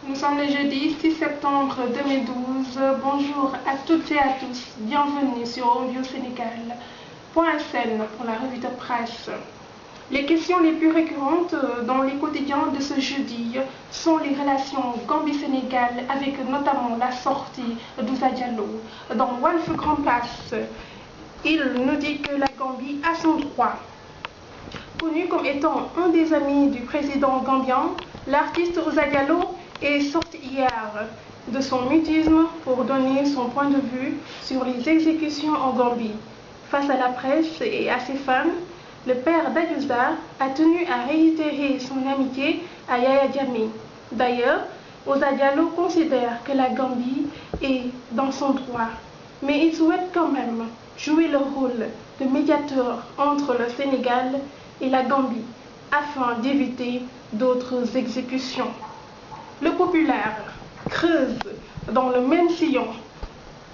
Nous sommes le jeudi 6 septembre 2012. Bonjour à toutes et à tous. Bienvenue sur audiosénégal.sn pour la revue de presse. Les questions les plus récurrentes dans les quotidiens de ce jeudi sont les relations Gambie-Sénégal avec notamment la sortie d'Ouza Diallo. Dans Walf Grand Place, il nous dit que la Gambie a son droit. Connu comme étant un des amis du président gambien, l'artiste Ouza Diallo est sorti hier de son mutisme pour donner son point de vue sur les exécutions en Gambie. Face à la presse et à ses fans, le père d'Adiouza a tenu à réitérer son amitié à Yaya Jammeh. D'ailleurs, Ouza Diallo considère que la Gambie est dans son droit, mais il souhaite quand même jouer le rôle de médiateur entre le Sénégal et la Gambie afin d'éviter d'autres exécutions. Le Populaire creuse dans le même sillon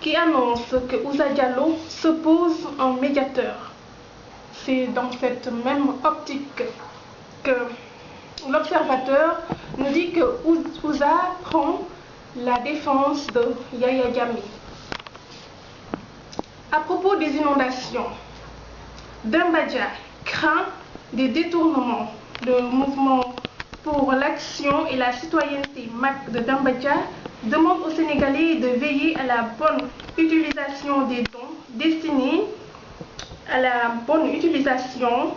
qui annonce que Ouza Diallo se pose en médiateur. C'est dans cette même optique que l'Observateur nous dit que Ouza prend la défense de Yaya Jammeh. À propos des inondations, Demba Dia craint des détournements. Le mouvement pour l'action et la citoyenneté MAC de Demba Dia demande aux Sénégalais de veiller à la bonne utilisation des dons destinés à la bonne utilisation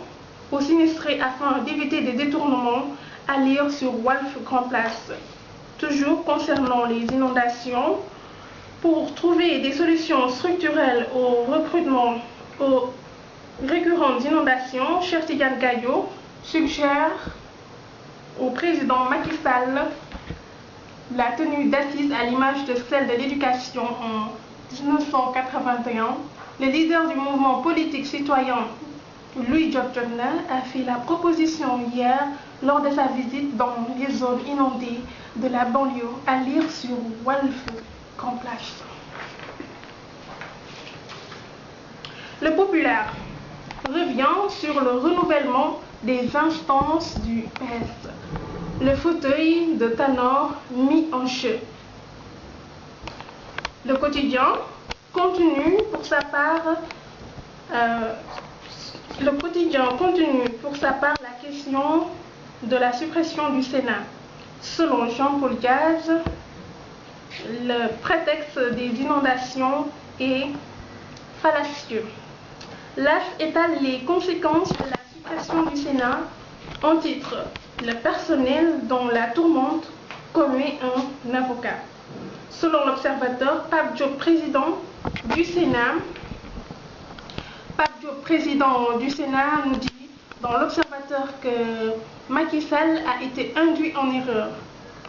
aux sinistrés afin d'éviter des détournements, à lire sur Walf Grand Place. Toujours concernant les inondations, pour trouver des solutions structurelles aux récurrentes inondations, Cheikh Tidiane Gadio suggère au président Macky Sall la tenue d'assises à l'image de celle de l'éducation en 1981. Le leader du mouvement politique citoyen Louis Diop Jotna a fait la proposition hier lors de sa visite dans les zones inondées de la banlieue, à lire sur Walf Grand Place. Le Populaire revient sur le renouvellement des instances du PS. Le fauteuil de Tanor mis en jeu. Le Quotidien continue pour sa part la question de la suppression du Sénat. Selon Jean-Paul Diaz, le prétexte des inondations est fallacieux. L'AS étale les conséquences de la suppression du Sénat en titre « Le personnel dans la tourmente commet un avocat ». Selon l'Observateur, Pape Diop, président du Sénat, nous dit dans l'Observateur que Macky Sall a été induit en erreur.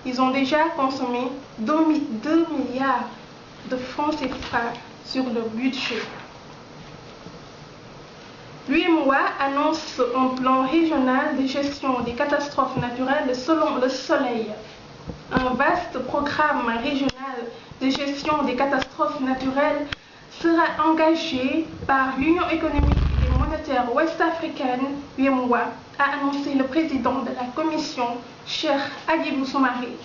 Ils ont déjà consommé 2 milliards de francs CFA sur le budget. L'UEMOA annonce un plan régional de gestion des catastrophes naturelles selon le Soleil. Un vaste programme régional de gestion des catastrophes naturelles sera engagé par l'Union économique et monétaire ouest-africaine, UEMOA, a annoncé le président de la commission, Cheikh Hadjibou Soumaré.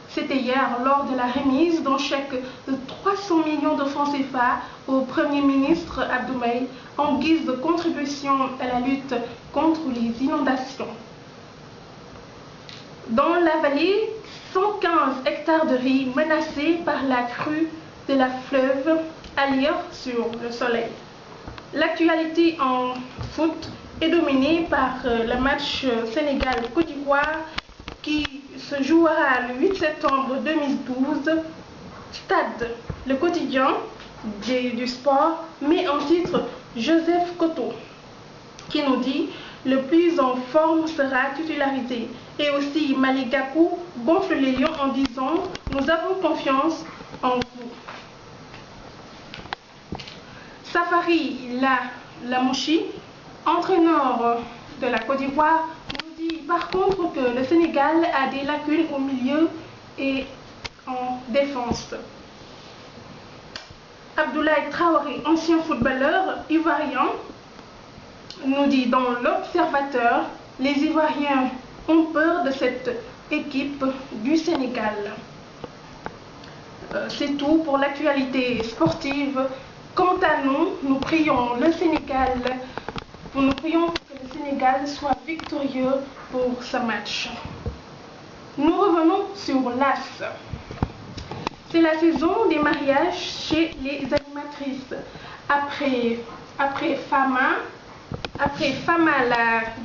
C'était hier lors de la remise d'un chèque de 300 millions de francs CFA au Premier ministre Abdoulaye en guise de contribution à la lutte contre les inondations. Dans la vallée, 115 hectares de riz menacés par la crue de la fleuve, à lire sur le Soleil. L'actualité en foot est dominée par le match Sénégal-Côte d'Ivoire qui se jouera le 8 septembre 2012. Stade, le quotidien du sport, met en titre Joseph Koto, qui nous dit « Le plus en forme sera titularisé ». Et aussi Malick Gakou gonfle les lions en disant « Nous avons confiance en vous ». Safari Lamouchi, entraîneur de la Côte d'Ivoire, nous dit par contre que le Sénégal a des lacunes au milieu et en défense. Abdoulaye Traoré, ancien footballeur ivoirien, nous dit dans l'Observateur, les Ivoiriens ont peur de cette équipe du Sénégal. C'est tout pour l'actualité sportive. Quant à nous, nous prions le Sénégal, nous prions que le Sénégal soit victorieux pour ce match. Nous revenons sur l'AS. C'est la saison des mariages chez les animatrices. Après Fama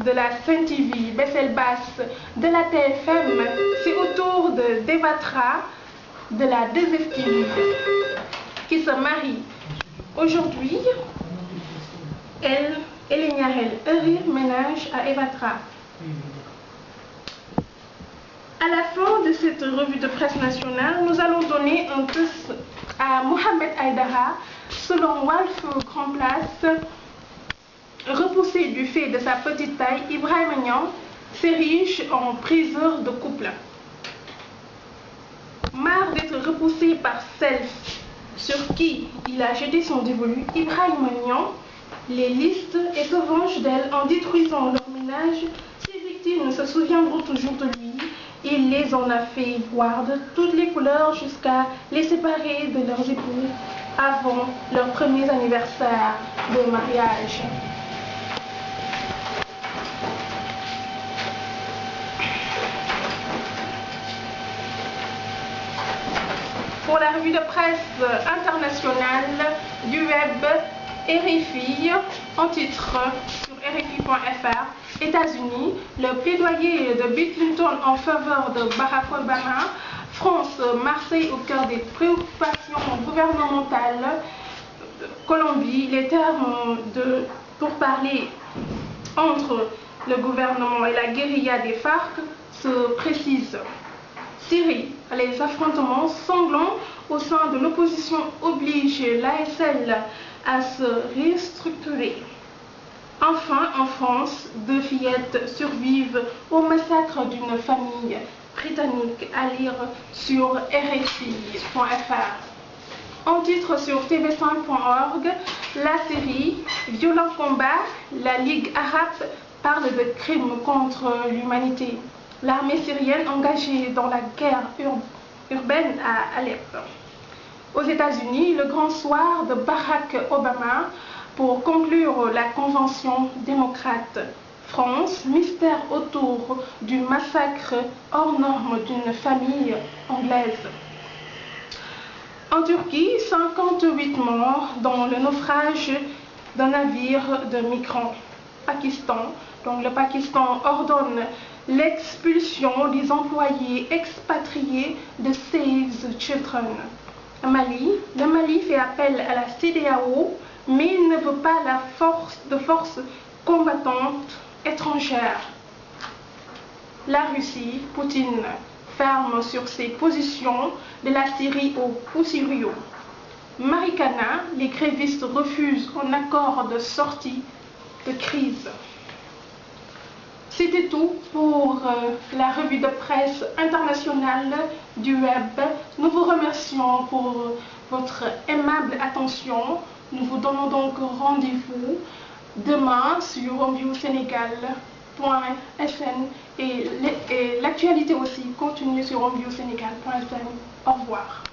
de la Sen TV, Bessel Basse de la TFM, c'est au tour de Devatra de la 2STV qui se marie. Aujourd'hui, elle et les Niarel heureux ménage à Evatra. À la fin de cette revue de presse nationale, nous allons donner un test à Mohamed Aïdara. Selon Walf Grand Place, repoussé du fait de sa petite taille, Ibrahim Niang s'érige en priseur de couple. Marre d'être repoussé par celle sur qui il a jeté son dévolu, Ibrahim Niang les liste et se venge d'elle en détruisant leur ménage. Ses victimes se souviendront toujours de lui. Il les en a fait voir de toutes les couleurs jusqu'à les séparer de leurs époux avant leur premier anniversaire de mariage. Pour la revue de presse internationale du web, RFI, en titre sur RFI.fr, États-Unis, le plaidoyer de Bill Clinton en faveur de Barack Obama, France, Marseille au cœur des préoccupations gouvernementales, Colombie, les termes de pourparlers entre le gouvernement et la guérilla des FARC se précisent. Syrie, les affrontements sanglants au sein de l'opposition obligent l'ASL à se restructurer. Enfin, en France, 2 fillettes survivent au massacre d'une famille britannique, à lire sur RFI.fr. En titre sur tv5.org, la série Violent combat, la Ligue arabe parle de crimes contre l'humanité. L'armée syrienne engagée dans la guerre urbaine à Alep. Aux États-Unis, le grand soir de Barack Obama pour conclure la convention démocrate. France, mystère autour du massacre hors norme d'une famille anglaise. En Turquie, 58 morts dans le naufrage d'un navire de migrants. Pakistan, donc le Pakistan ordonne l'expulsion des employés expatriés de Save the Children. Le Mali fait appel à la CEDEAO, mais il ne veut pas la force combattante étrangère. La Russie, Poutine, ferme sur ses positions de la Syrie au Poussirio. Marikana, les grévistes refusent un accord de sortie de crise. C'était tout pour la revue de presse internationale du web. Nous vous remercions pour votre aimable attention. Nous vous donnons donc rendez-vous demain sur homeviewsenegal.sn et l'actualité aussi continue sur homeviewsenegal.sn. Au revoir.